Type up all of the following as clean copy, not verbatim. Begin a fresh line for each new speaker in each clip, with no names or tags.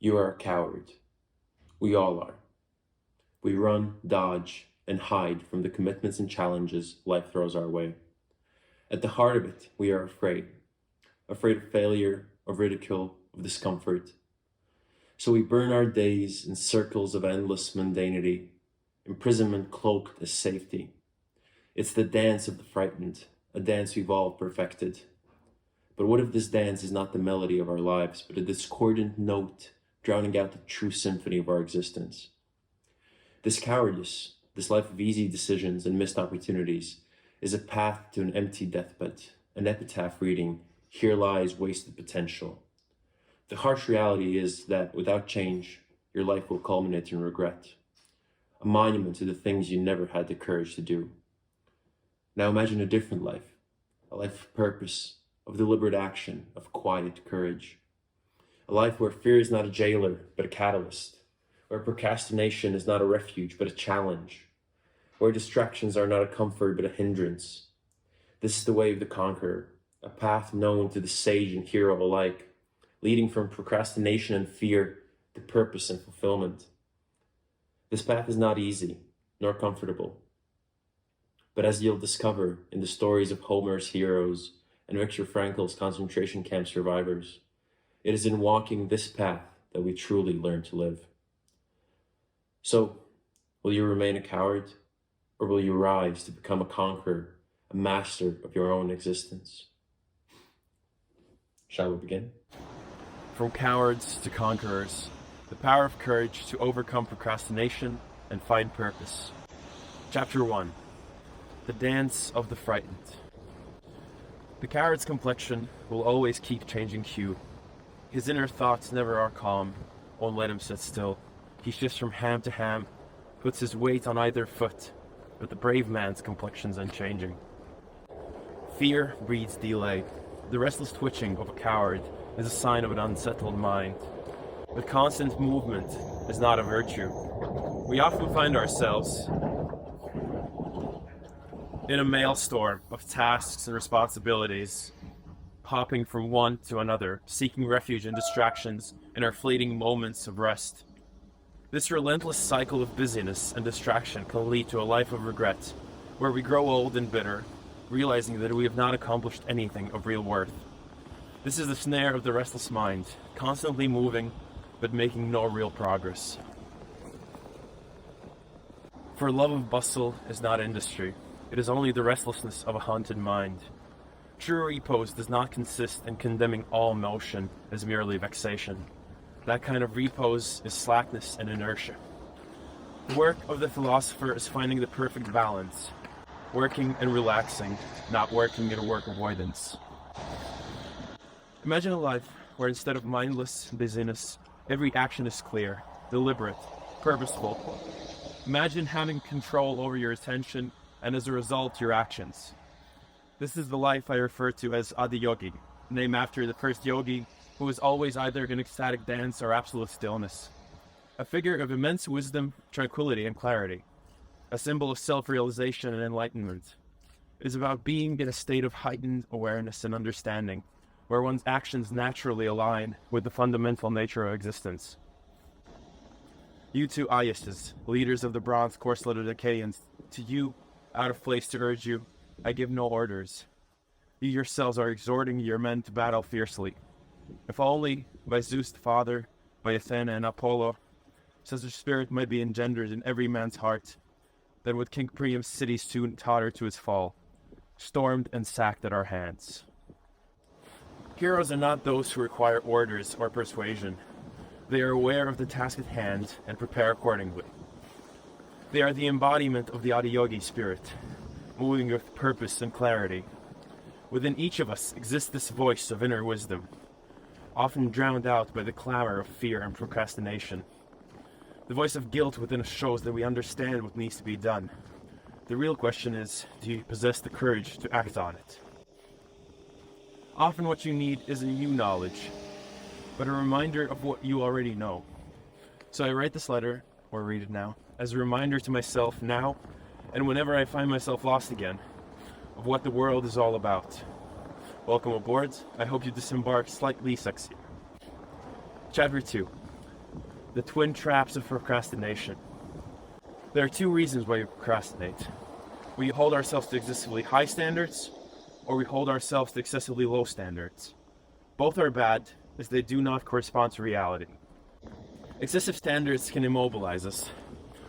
You are a coward. We all are. We run, dodge, and hide from the commitments and challenges life throws our way. At the heart of it, we are afraid. Afraid of failure, of ridicule, of discomfort. So we burn our days in circles of endless mundanity, imprisonment cloaked as safety. It's the dance of the frightened, a dance we've all perfected. But what if this dance is not the melody of our lives, but a discordant note drowning out the true symphony of our existence? This cowardice, this life of easy decisions and missed opportunities, is a path to an empty deathbed, an epitaph reading, "Here lies wasted potential." The harsh reality is that without change, your life will culminate in regret, a monument to the things you never had the courage to do. Now imagine a different life, a life of purpose, of deliberate action, of quiet courage. A life where fear is not a jailer, but a catalyst, where procrastination is not a refuge, but a challenge, where distractions are not a comfort, but a hindrance. This is the way of the conqueror, a path known to the sage and hero alike, leading from procrastination and fear to purpose and fulfillment. This path is not easy, nor comfortable. But as you'll discover in the stories of Homer's heroes and Viktor Frankl's concentration camp survivors, it is in walking this path that we truly learn to live. So, will you remain a coward, or will you rise to become a conqueror, a master of your own existence? Shall we begin?
From cowards to conquerors, the power of courage to overcome procrastination and find purpose. Chapter 1. The Dance of the Frightened. The coward's complexion will always keep changing hue. His inner thoughts never are calm, won't let him sit still. He shifts from ham to ham, puts his weight on either foot, but the brave man's complexion's unchanging. Fear breeds delay. The restless twitching of a coward is a sign of an unsettled mind. But constant movement is not a virtue. We often find ourselves in a maelstrom of tasks and responsibilities, hopping from one to another, seeking refuge in distractions in our fleeting moments of rest. This relentless cycle of busyness and distraction can lead to a life of regret, where we grow old and bitter, realizing that we have not accomplished anything of real worth. This is the snare of the restless mind, constantly moving, but making no real progress. For love of bustle is not industry. It is only the restlessness of a haunted mind. True repose does not consist in condemning all motion as merely vexation. That kind of repose is slackness and inertia. The work of the philosopher is finding the perfect balance, working and relaxing, not working in work avoidance. Imagine a life where instead of mindless busyness, every action is clear, deliberate, purposeful. Imagine having control over your attention and as a result your actions. This is the life I refer to as Adiyogi, named after the first yogi who was always either in ecstatic dance or absolute stillness. A figure of immense wisdom, tranquility, and clarity. A symbol of self-realization and enlightenment. It is about being in a state of heightened awareness and understanding, where one's actions naturally align with the fundamental nature of existence. You two Ayestas, leaders of the bronze corseleted Achaeans, to you, out of place to urge you, I give no orders. You yourselves are exhorting your men to battle fiercely. If only, by Zeus the Father, by Athena and Apollo, such a spirit might be engendered in every man's heart, then would King Priam's city soon totter to its fall, stormed and sacked at our hands. Heroes are not those who require orders or persuasion. They are aware of the task at hand and prepare accordingly. They are the embodiment of the Adiyogi spirit, moving with purpose and clarity. Within each of us exists this voice of inner wisdom, often drowned out by the clamor of fear and procrastination. The voice of guilt within us shows that we understand what needs to be done. The real question is, do you possess the courage to act on it? Often what you need isn't new knowledge, but a reminder of what you already know. So I write this letter, or read it now, as a reminder to myself now, and whenever I find myself lost again, of what the world is all about. Welcome aboard. I hope you disembark slightly sexy. Chapter 2. The twin traps of procrastination. There are two reasons why we procrastinate. We hold ourselves to excessively high standards, or we hold ourselves to excessively low standards. Both are bad, as they do not correspond to reality. Excessive standards can immobilize us.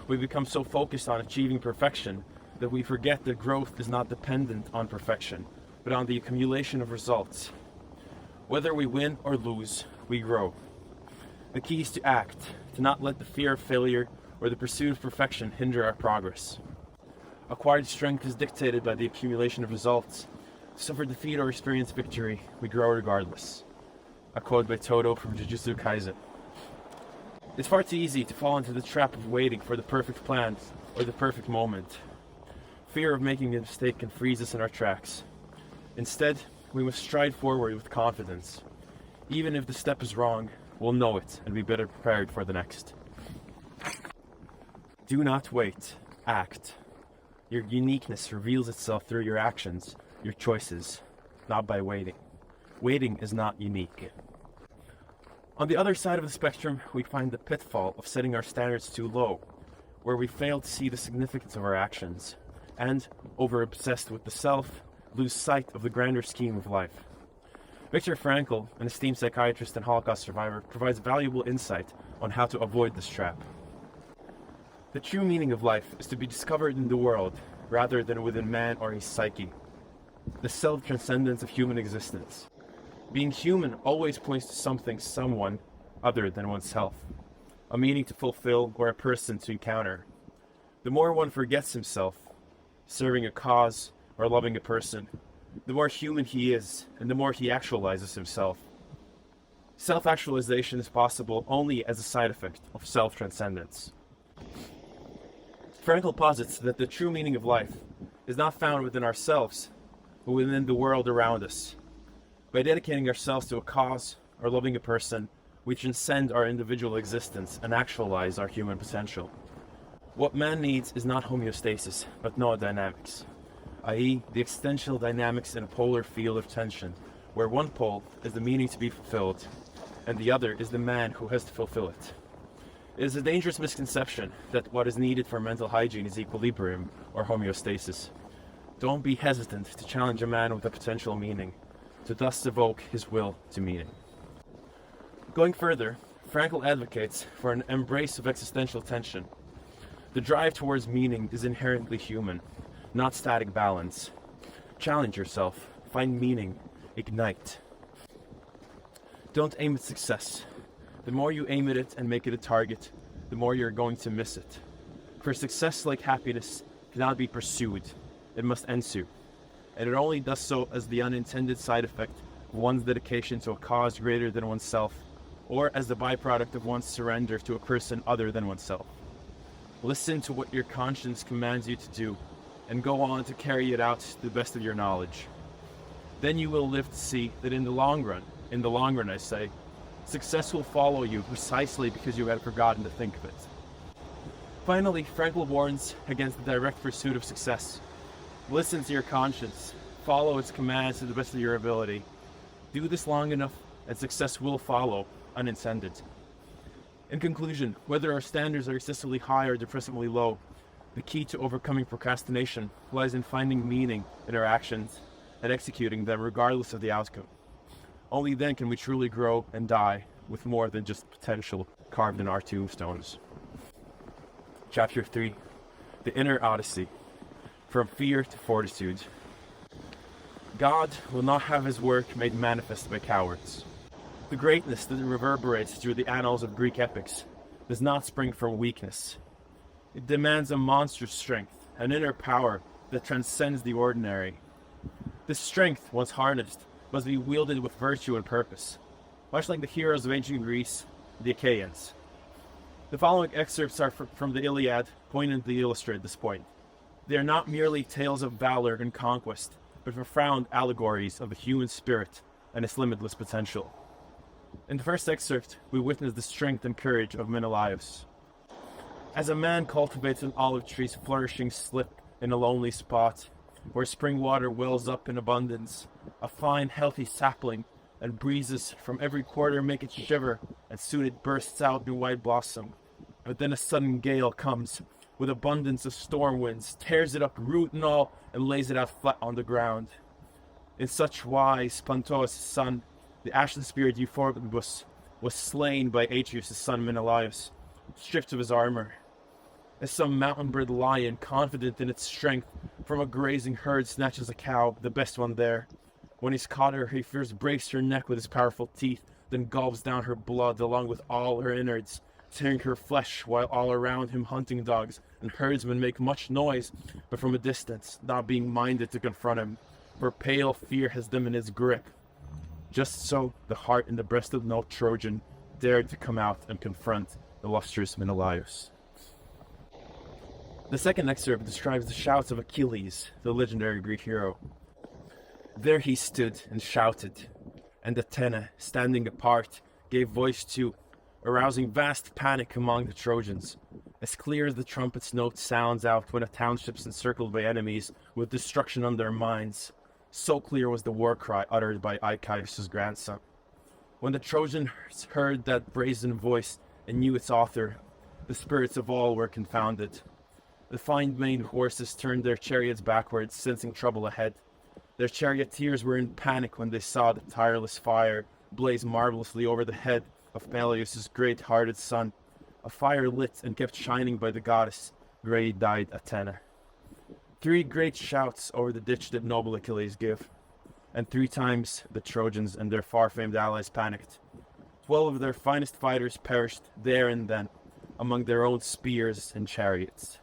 We become so focused on achieving perfection that we forget that growth is not dependent on perfection, but on the accumulation of results. Whether we win or lose, we grow. The key is to act, to not let the fear of failure or the pursuit of perfection hinder our progress. Acquired strength is dictated by the accumulation of results. To suffer defeat or experience victory, we grow regardless. A quote by Toto from Jujutsu Kaisen. It's far too easy to fall into the trap of waiting for the perfect plan or the perfect moment. Fear of making a mistake can freeze us in our tracks. Instead, we must stride forward with confidence. Even if the step is wrong, we'll know it and be better prepared for the next. Do not wait. Act. Your uniqueness reveals itself through your actions, your choices, not by waiting. Waiting is not unique. On the other side of the spectrum, we find the pitfall of setting our standards too low, where we fail to see the significance of our actions, and, over-obsessed with the self, lose sight of the grander scheme of life. Viktor Frankl, an esteemed psychiatrist and Holocaust survivor, provides valuable insight on how to avoid this trap. The true meaning of life is to be discovered in the world, rather than within man or his psyche. The self-transcendence of human existence. Being human always points to something, someone, other than oneself. A meaning to fulfill or a person to encounter. The more one forgets himself, serving a cause or loving a person, the more human he is, and the more he actualizes himself. Self-actualization is possible only as a side effect of self-transcendence. Frankl posits that the true meaning of life is not found within ourselves, but within the world around us. By dedicating ourselves to a cause or loving a person, we transcend our individual existence and actualize our human potential. What man needs is not homeostasis, but noodynamics, i.e., the extensional dynamics in a polar field of tension, where one pole is the meaning to be fulfilled, and the other is the man who has to fulfill it. It is a dangerous misconception that what is needed for mental hygiene is equilibrium or homeostasis. Don't be hesitant to challenge a man with a potential meaning, to thus evoke his will to meaning. Going further, Frankl advocates for an embrace of existential tension. The drive towards meaning is inherently human, not static balance. Challenge yourself, find meaning, ignite. Don't aim at success. The more you aim at it and make it a target, the more you're going to miss it. For success, like happiness, cannot be pursued, it must ensue. And it only does so as the unintended side effect of one's dedication to a cause greater than oneself, or as the byproduct of one's surrender to a person other than oneself. Listen to what your conscience commands you to do, and go on to carry it out to the best of your knowledge. Then you will live to see that in the long run I say, success will follow you precisely because you had forgotten to think of it. Finally, Frankl warns against the direct pursuit of success. Listen to your conscience, follow its commands to the best of your ability. Do this long enough, and success will follow, unintended. In conclusion, whether our standards are excessively high or depressingly low, the key to overcoming procrastination lies in finding meaning in our actions and executing them regardless of the outcome. Only then can we truly grow and die with more than just potential carved in our tombstones. Chapter 3. The Inner Odyssey. From Fear to Fortitude. God will not have his work made manifest by cowards. The greatness that reverberates through the annals of Greek epics does not spring from weakness. It demands a monstrous strength, an inner power that transcends the ordinary. This strength, once harnessed, must be wielded with virtue and purpose, much like the heroes of ancient Greece, the Achaeans. The following excerpts are from the Iliad, poignantly illustrate this point. They are not merely tales of valor and conquest, but profound allegories of the human spirit and its limitless potential. In the first excerpt, we witness the strength and courage of Menelaus. As a man cultivates an olive tree's flourishing slip in a lonely spot, where spring water wells up in abundance, a fine, healthy sapling and breezes from every quarter make it shiver, and soon it bursts out in white blossom. But then a sudden gale comes, with abundance of storm winds, tears it up root and all, and lays it out flat on the ground. In such wise, Panto's son, the ashen spirit Euphorbus, was slain by Atreus' son Menelaus, stripped of his armor. As some mountain-bred lion, confident in its strength, from a grazing herd snatches a cow, the best one there. When he's caught her, he first breaks her neck with his powerful teeth, then gulps down her blood along with all her innards, tearing her flesh, while all around him hunting dogs and herdsmen make much noise, but from a distance, not being minded to confront him, for pale fear has them in his grip. Just so the heart in the breast of no Trojan dared to come out and confront illustrious Menelaus. The second excerpt describes the shouts of Achilles, the legendary Greek hero. There he stood and shouted, and Athena, standing apart, gave voice to, arousing vast panic among the Trojans, as clear as the trumpet's note sounds out when a township's encircled by enemies with destruction on their minds. So clear was the war cry uttered by Icarius' grandson. When the Trojans heard that brazen voice and knew its author, the spirits of all were confounded. The fine-maned horses turned their chariots backwards, sensing trouble ahead. Their charioteers were in panic when they saw the tireless fire blaze marvelously over the head of Peleus' great-hearted son, a fire lit and kept shining by the goddess, grey-dyed Athena. 3 great shouts over the ditch did noble Achilles give, and 3 times the Trojans and their far-famed allies panicked. 12 of their finest fighters perished there and then, among their own spears and chariots.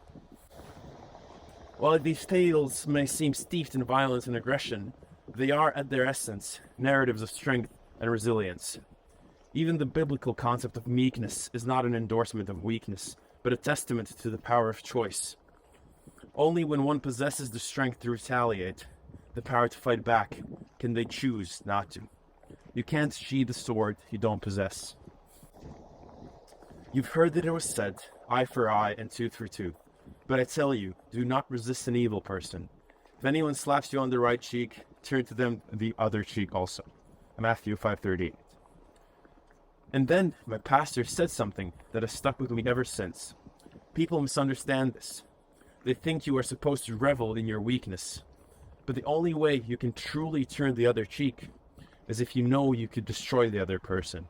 While these tales may seem steeped in violence and aggression, they are, at their essence, narratives of strength and resilience. Even the biblical concept of meekness is not an endorsement of weakness, but a testament to the power of choice. Only when one possesses the strength to retaliate, the power to fight back, can they choose not to. You can't sheathe a sword you don't possess. You've heard that it was said, eye for eye and tooth for tooth. But I tell you, do not resist an evil person. If anyone slaps you on the right cheek, turn to them the other cheek also. Matthew 5:38. And then my pastor said something that has stuck with me ever since. People misunderstand this. They think you are supposed to revel in your weakness. But the only way you can truly turn the other cheek is if you know you could destroy the other person.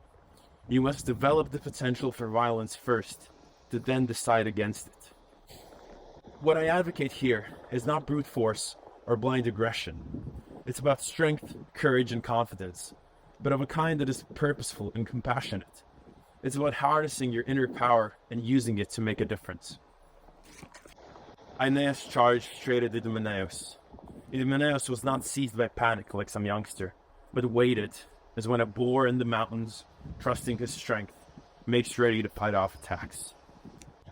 You must develop the potential for violence first, to then decide against it. What I advocate here is not brute force or blind aggression. It's about strength, courage, and confidence, but of a kind that is purposeful and compassionate. It's about harnessing your inner power and using it to make a difference. Aeneas charged straight at Idomeneus. Idomeneus was not seized by panic like some youngster, but waited, as when a boar in the mountains, trusting his strength, makes ready to fight off attacks.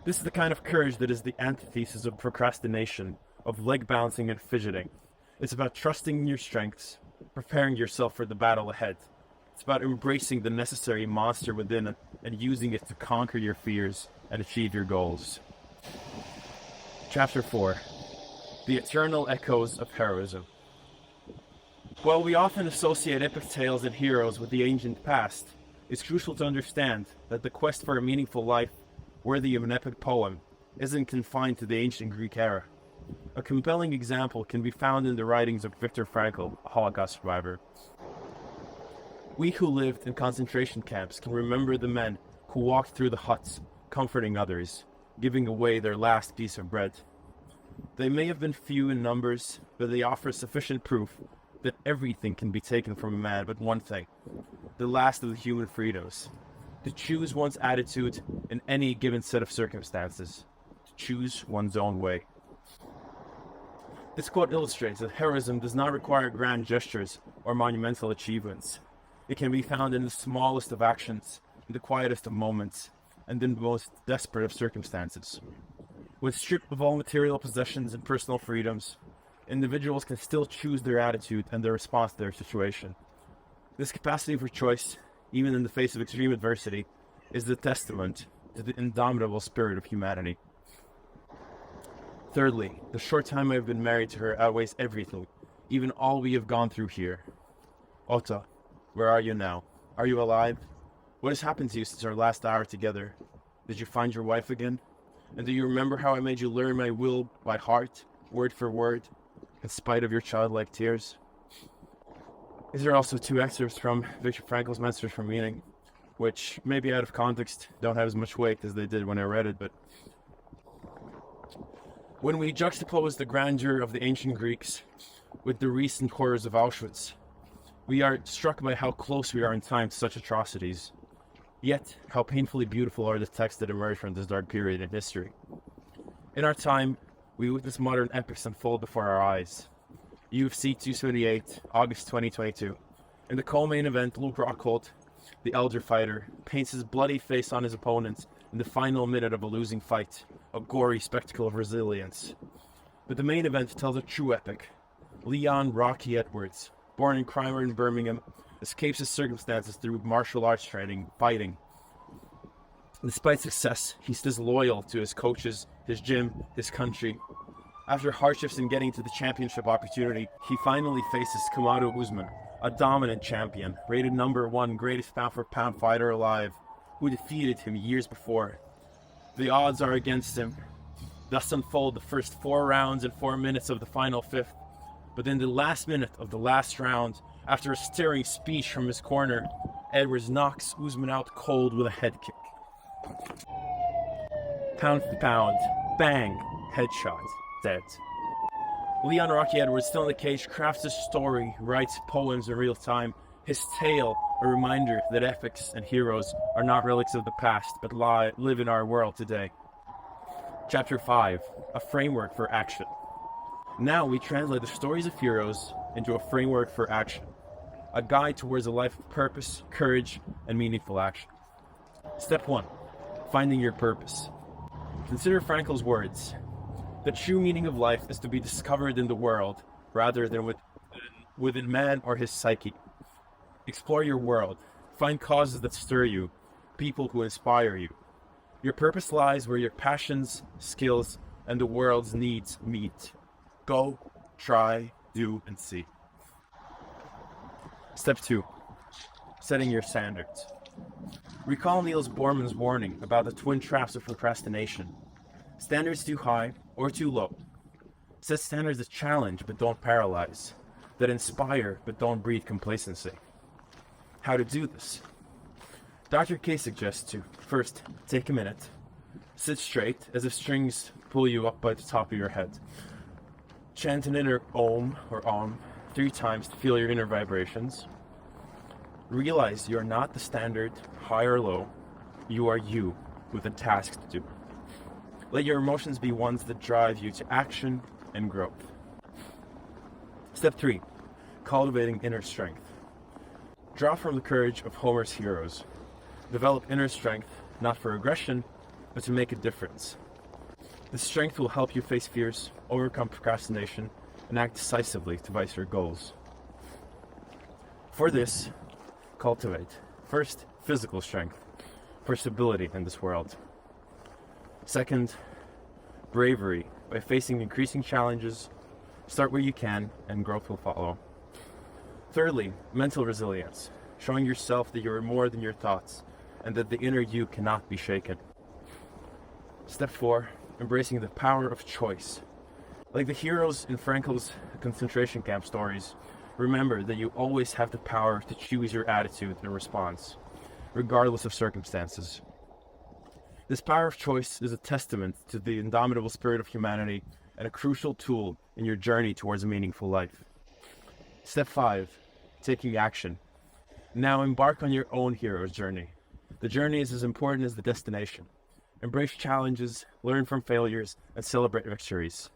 This is the kind of courage that is the antithesis of procrastination, of leg bouncing and fidgeting. It's about trusting in your strengths, preparing yourself for the battle ahead. It's about embracing the necessary monster within and using it to conquer your fears and achieve your goals. Chapter 4. The Eternal Echoes of Heroism. While we often associate epic tales and heroes with the ancient past, it's crucial to understand that the quest for a meaningful life worthy of an epic poem isn't confined to the ancient Greek era. A compelling example can be found in the writings of Viktor Frankl, a Holocaust survivor. We who lived in concentration camps can remember the men who walked through the huts, comforting others, giving away their last piece of bread. They may have been few in numbers, but they offer sufficient proof that everything can be taken from a man but one thing, the last of the human freedoms, to choose one's attitude in any given set of circumstances, to choose one's own way. This quote illustrates that heroism does not require grand gestures or monumental achievements. It can be found in the smallest of actions, in the quietest of moments, and in the most desperate of circumstances. When stripped of all material possessions and personal freedoms, individuals can still choose their attitude and their response to their situation. This capacity for choice, even in the face of extreme adversity, is the testament to the indomitable spirit of humanity. Thirdly, the short time I have been married to her outweighs everything, even all we have gone through here. Ota, Where are you now? Are you alive? What has happened to you since our last hour together? Did you find your wife again? And do you remember how I made you learn my will by heart, word for word, in spite of your childlike tears? These are also two excerpts from Viktor Frankl's Masters for Meaning, which, maybe out of context, don't have as much weight as they did when I read it, but when we juxtapose the grandeur of the ancient Greeks with the recent horrors of Auschwitz, we are struck by how close we are in time to such atrocities, yet how painfully beautiful are the texts that emerge from this dark period in history. In our time, we witness modern epics unfold before our eyes. UFC 278, August 2022. In the co-main event, Luke Rockhold, the elder fighter, paints his bloody face on his opponent in the final minute of a losing fight, a gory spectacle of resilience. But the main event tells a true epic. Leon Rocky Edwards, born in Crimer in Birmingham, escapes his circumstances through martial arts training, fighting. Despite success, he stays loyal to his coaches, his gym, his country. After hardships in getting to the championship opportunity, he finally faces Kamaru Usman, a dominant champion, rated #1 greatest pound-for-pound fighter alive, who defeated him years before. The odds are against him. Thus unfold the first 4 rounds and 4 minutes of the final 5th. But in the last minute of the last round, after a stirring speech from his corner, Edwards knocks Usman out cold with a head kick. Pound for pound, bang, headshot, dead. Leon Rocky Edwards, still in the cage, crafts his story, writes poems in real time, his tale a reminder that epics and heroes are not relics of the past, but live in our world today. Chapter 5, a framework for action. Now we translate the stories of heroes into a framework for action, a guide towards a life of purpose, courage, and meaningful action. Step 1, finding your purpose. Consider Frankl's words. The true meaning of life is to be discovered in the world, rather than within man or his psyche. Explore your world. Find causes that stir you, people who inspire you. Your purpose lies where your passions, skills, and the world's needs meet. Go, try, do, and see. Step 2, setting your standards. Recall Niels Bohrmann's warning about the twin traps of procrastination. Standards too high or too low. Set standards that challenge but don't paralyze, that inspire but don't breed complacency. How to do this? Dr. K suggests to, first, take a minute. Sit straight, as if strings pull you up by the top of your head. Chant an inner Om or Om 3 times to feel your inner vibrations. Realize you are not the standard, high or low. You are you, with a task to do. Let your emotions be ones that drive you to action and growth. Step 3, cultivating inner strength. Draw from the courage of Homer's heroes. Develop inner strength, not for aggression, but to make a difference. This strength will help you face fears, overcome procrastination, and act decisively to vice your goals. For this, cultivate, first, physical strength, for stability in this world. Second, bravery, by facing increasing challenges. Start where you can, and growth will follow. Thirdly, mental resilience, showing yourself that you are more than your thoughts, and that the inner you cannot be shaken. Step 4, embracing the power of choice. Like the heroes in Frankl's concentration camp stories, remember that you always have the power to choose your attitude and response, regardless of circumstances. This power of choice is a testament to the indomitable spirit of humanity and a crucial tool in your journey towards a meaningful life. Step 5, taking action. Now embark on your own hero's journey. The journey is as important as the destination. Embrace challenges, learn from failures, and celebrate victories.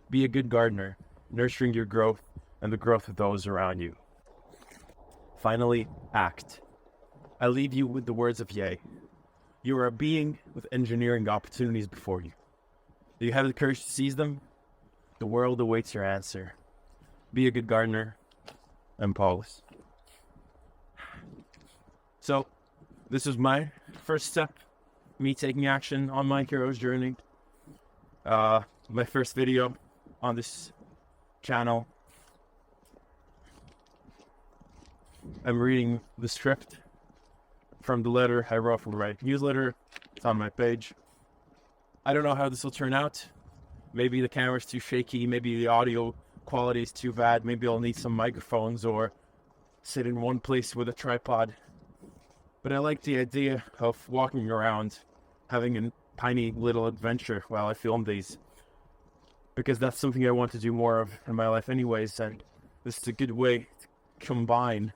Be a good gardener, nurturing your growth and the growth of those around you. Finally, act. I leave you with the words of Ye. You are a being with engineering opportunities before you. Do you have the courage to seize them? The world awaits your answer. Be a good gardener. I'm Paulus. So, this is my first step, me taking action on my hero's journey. My first video on this channel. I'm reading the script from the letter I wrote for my newsletter. It's on my page. I don't know how this will turn out. Maybe the camera's too shaky, maybe the audio quality is too bad, maybe I'll need some microphones or sit in one place with a tripod. But I like the idea of walking around, having a tiny little adventure while I film these, because that's something I want to do more of in my life anyways, and this is a good way to combine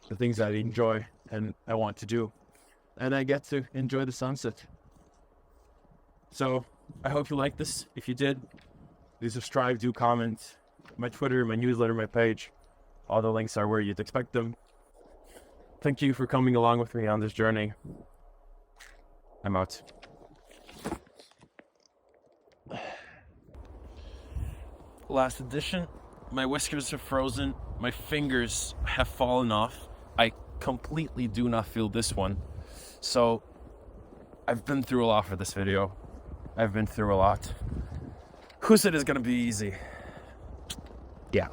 the things I enjoy and I want to do, and I get to enjoy the sunset. So I hope you liked this. If you did, do subscribe, do comment. My Twitter, my newsletter, my page, all the links are where you'd expect them. Thank you for coming along with me on this journey. I'm out. Last edition. My whiskers are frozen. My fingers have fallen off. I completely do not feel this one. So I've been through a lot for this video. I've been through a lot. Who said it's gonna be easy? Yeah.